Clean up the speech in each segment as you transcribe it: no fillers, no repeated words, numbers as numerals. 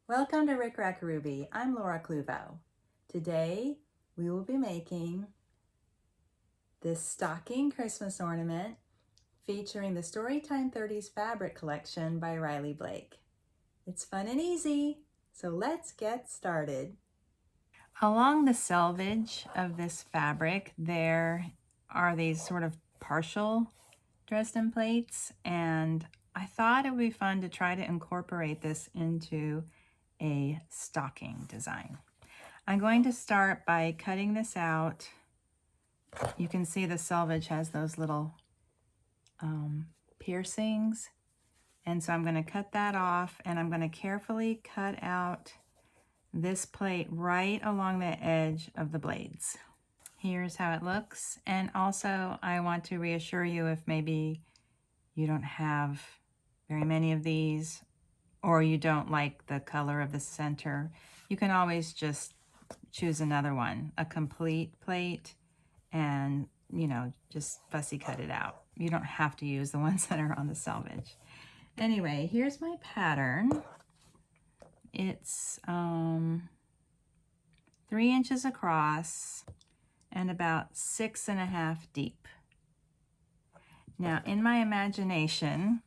Welcome to Rick Rack Ruby. I'm Laura Cluvo. Today we will be making this stocking Christmas ornament featuring the Storytime 30s fabric collection by Riley Blake. It's fun and easy, so let's get started. Along the selvage of this fabric, there are these sort of partial Dresden plates, and I thought it would be fun to try to incorporate this into a stocking design. I'm going to start by cutting this out. You can see the selvage has those little piercings, and so I'm going to cut that off, and I'm going to carefully cut out this plate right along the edge of the blades. Here's how it looks, and also I want to reassure you if maybe you don't have very many of these or you don't like the color of the center, you can always just choose another one, a complete plate, and just fussy cut it out. You don't have to use the ones that are on the selvage. Anyway, here's my pattern. It's 3 inches across and about 6.5 deep. Now, in my imagination,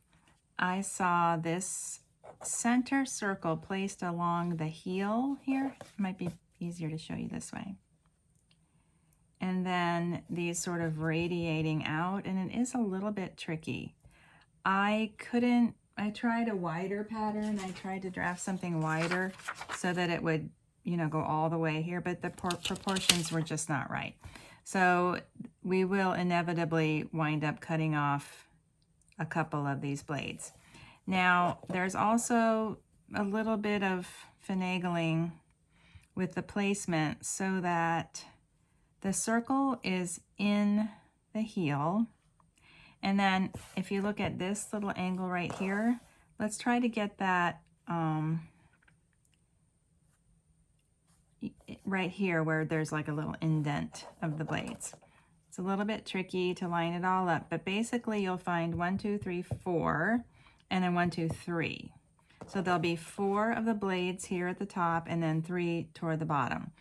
I saw this center circle placed along the heel here. It might be easier to show you this way. And then these sort of radiating out, and it is a little bit tricky. I tried a wider pattern. I tried to draft something wider so that it would, go all the way here, but the proportions were just not right. So we will inevitably wind up cutting off a couple of these blades. Now, there's also a little bit of finagling with the placement so that the circle is in the heel. And then if you look at this little angle right here, let's try to get that right here where there's like a little indent of the blades. It's a little bit tricky to line it all up, but basically you'll find 1, 2, 3, 4, and then 1, 2, 3. So there'll be 4 of the blades here at the top and then 3 toward the bottom.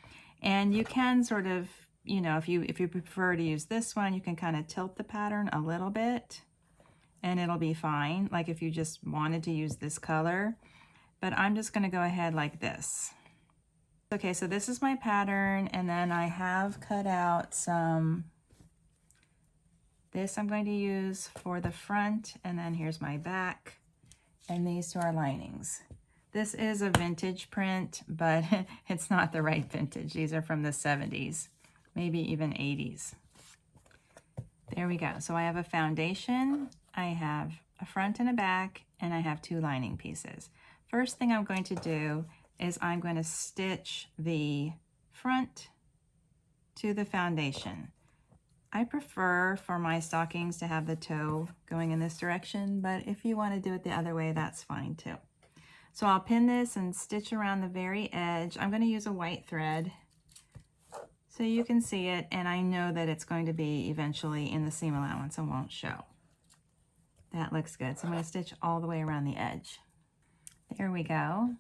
And you can sort of, if you prefer to use this one, you can kind of tilt the pattern a little bit and it'll be fine, like if you just wanted to use this color. But I'm just going to go ahead like this. Okay, so this is my pattern, and then I have cut out some. This I'm going to use for the front, and then here's my back, and these two are linings. This is a vintage print, but it's not the right vintage. These are from the 70s, maybe even 80s. There we go. So I have a foundation, I have a front and a back, and I have 2 lining pieces. First thing I'm going to do is I'm going to stitch the front to the foundation. I prefer for my stockings to have the toe going in this direction, but if you want to do it the other way, that's fine too. So I'll pin this and stitch around the very edge. I'm going to use a white thread so you can see it, and I know that it's going to be eventually in the seam allowance and won't show. That looks good. So I'm going to stitch all the way around the edge. There we go.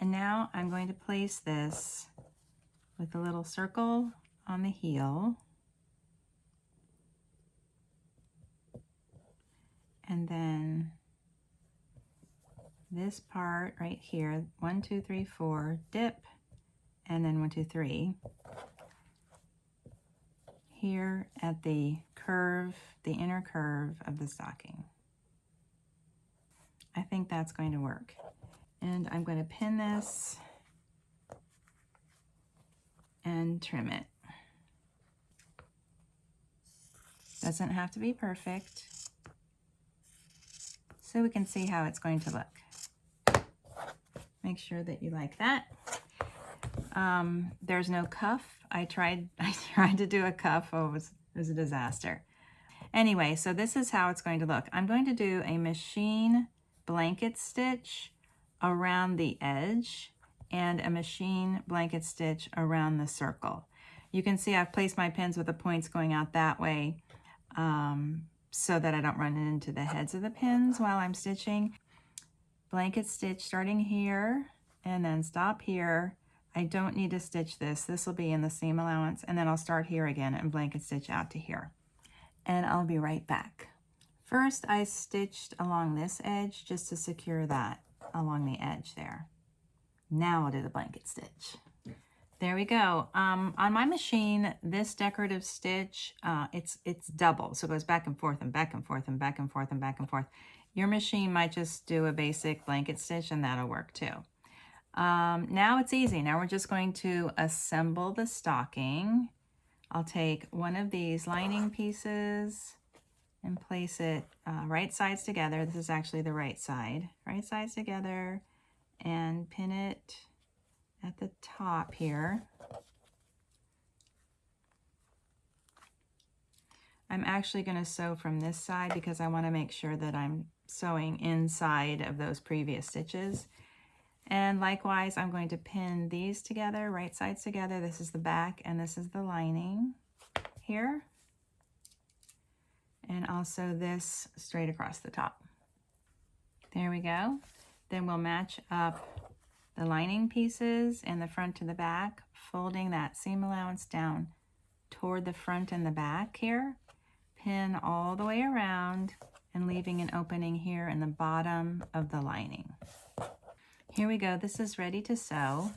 And now I'm going to place this with a little circle on the heel. And then this part right here, 1, 2, 3, 4, dip, and then 1, 2, 3. Here at the curve, the inner curve of the stocking. I think that's going to work. And I'm going to pin this and trim it. Doesn't have to be perfect. So we can see how it's going to look. Make sure that you like that. There's no cuff. I tried to do a cuff. Oh, it was a disaster. Anyway, so this is how it's going to look. I'm going to do a machine blanket stitch around the edge and a machine blanket stitch around the circle. You can see I've placed my pins with the points going out that way so that I don't run into the heads of the pins while I'm stitching. Blanket stitch starting here and then stop here. I don't need to stitch this. This will be in the seam allowance, and then I'll start here again and blanket stitch out to here. And I'll be right back. First, I stitched along this edge just to secure that along the edge there. Now I'll do the blanket stitch. There we go. On my machine, this decorative stitch, it's double. So it goes back and forth and back and forth and back and forth and back and forth. Your machine might just do a basic blanket stitch and that'll work too. Now it's easy. Now we're just going to assemble the stocking. I'll take one of these lining pieces and place it right sides together. This is actually the right side. Right sides together and pin it at the top here. I'm actually going to sew from this side because I want to make sure that I'm sewing inside of those previous stitches. And likewise, I'm going to pin these together, right sides together. This is the back and this is the lining here. And also this straight across the top. There we go. Then we'll match up the lining pieces in the front to the back, folding that seam allowance down toward the front and the back here. Pin all the way around and leaving an opening here in the bottom of the lining. Here we go. This is ready to sew.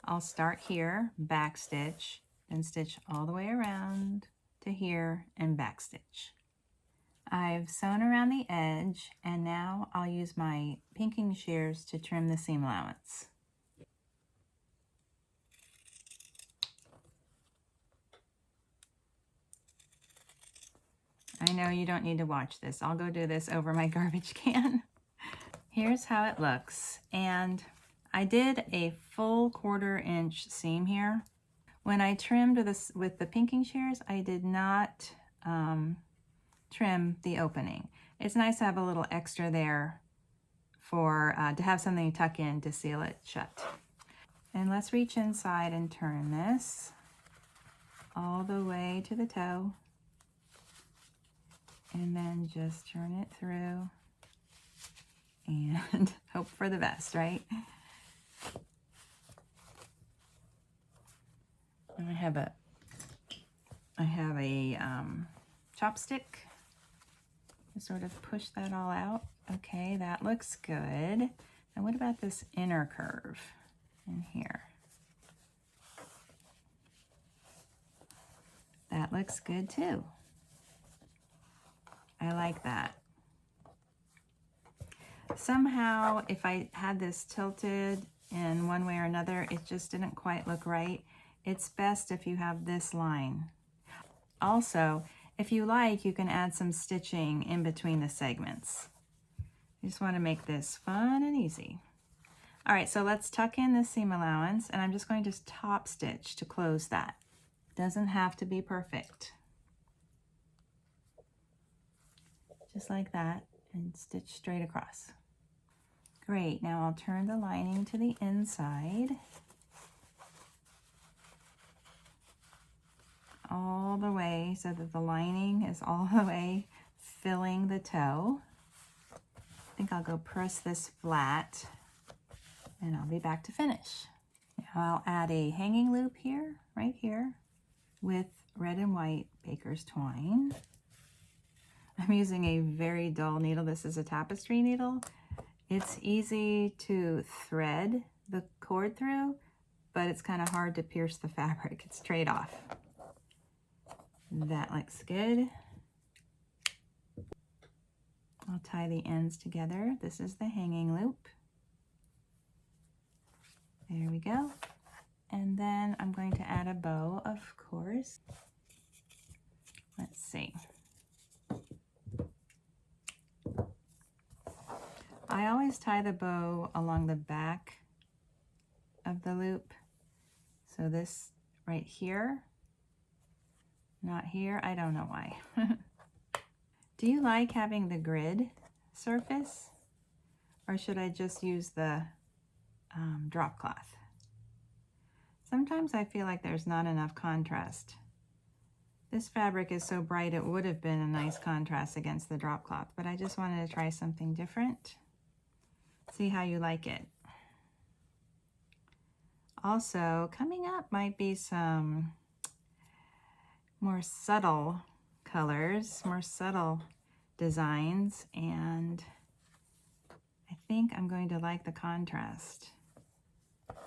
I'll start here, back stitch, then stitch all the way around to here and back stitch. I've sewn around the edge and now I'll use my pinking shears to trim the seam allowance. I know you don't need to watch this. I'll go do this over my garbage can. Here's how it looks. And I did a full 1/4 inch seam here. When I trimmed with the pinking shears, I did not trim the opening. It's nice to have a little extra there for to have something to tuck in to seal it shut. And let's reach inside and turn this all the way to the toe. And then just turn it through and hope for the best, right? And I have a chopstick to sort of push that all out. Okay, that looks good. And what about this inner curve in here? That looks good too. I like that. Somehow, if I had this tilted in one way or another, it just didn't quite look right. It's best if you have this line. Also, if you like, you can add some stitching in between the segments. You just want to make this fun and easy. All right, so let's tuck in the seam allowance, and I'm just going to top stitch to close that. Doesn't have to be perfect. Just like that, and stitch straight across. Great, now I'll turn the lining to the inside. All the way so that the lining is all the way filling the toe. I think I'll go press this flat and I'll be back to finish. Now I'll add a hanging loop here, right here, with red and white baker's twine. I'm using a very dull needle. This is a tapestry needle. It's easy to thread the cord through, but it's kind of hard to pierce the fabric. It's straight off. That looks good. I'll tie the ends together. This is the hanging loop. There we go. And then I'm going to add a bow, of course. Let's see. I always tie the bow along the back of the loop. So this right here, not here, I don't know why. Do you like having the grid surface, or should I just use the drop cloth? Sometimes I feel like there's not enough contrast. This fabric is so bright it would have been a nice contrast against the drop cloth, but I just wanted to try something different. See how you like it. Also, coming up might be some more subtle colors, more subtle designs, and I think I'm going to like the contrast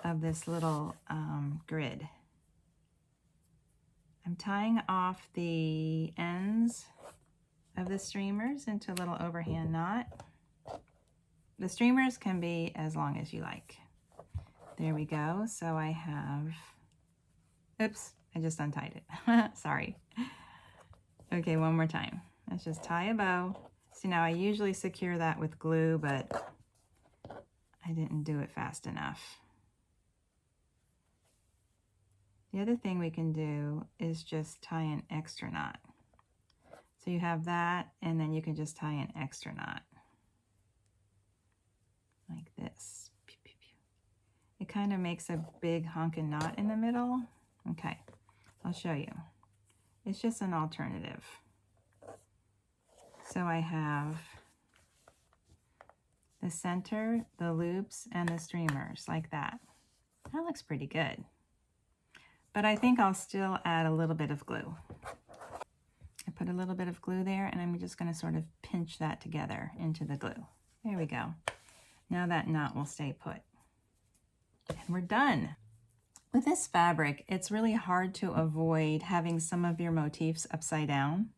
of this little grid. I'm tying off the ends of the streamers into a little overhand knot. The streamers can be as long as you like. There we go. So I have, oops, I just untied it. Sorry. Okay, one more time. Let's just tie a bow. See, now I usually secure that with glue, but I didn't do it fast enough. The other thing we can do is just tie an extra knot. So you have that, and then you can just tie an extra knot. Like this. It kind of makes a big honking knot in the middle. Okay, I'll show you. It's just an alternative. So I have the center, the loops, and the streamers like that. That looks pretty good. But I think I'll still add a little bit of glue. I put a little bit of glue there, and I'm just going to sort of pinch that together into the glue. There we go. Now that knot will stay put. And we're done. With this fabric, it's really hard to avoid having some of your motifs upside down.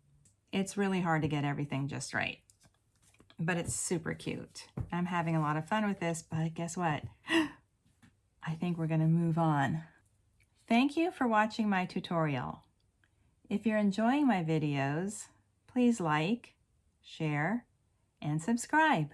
It's really hard to get everything just right. But it's super cute. I'm having a lot of fun with this, but guess what? I think we're going to move on. Thank you for watching my tutorial. If you're enjoying my videos, please like, share, and subscribe.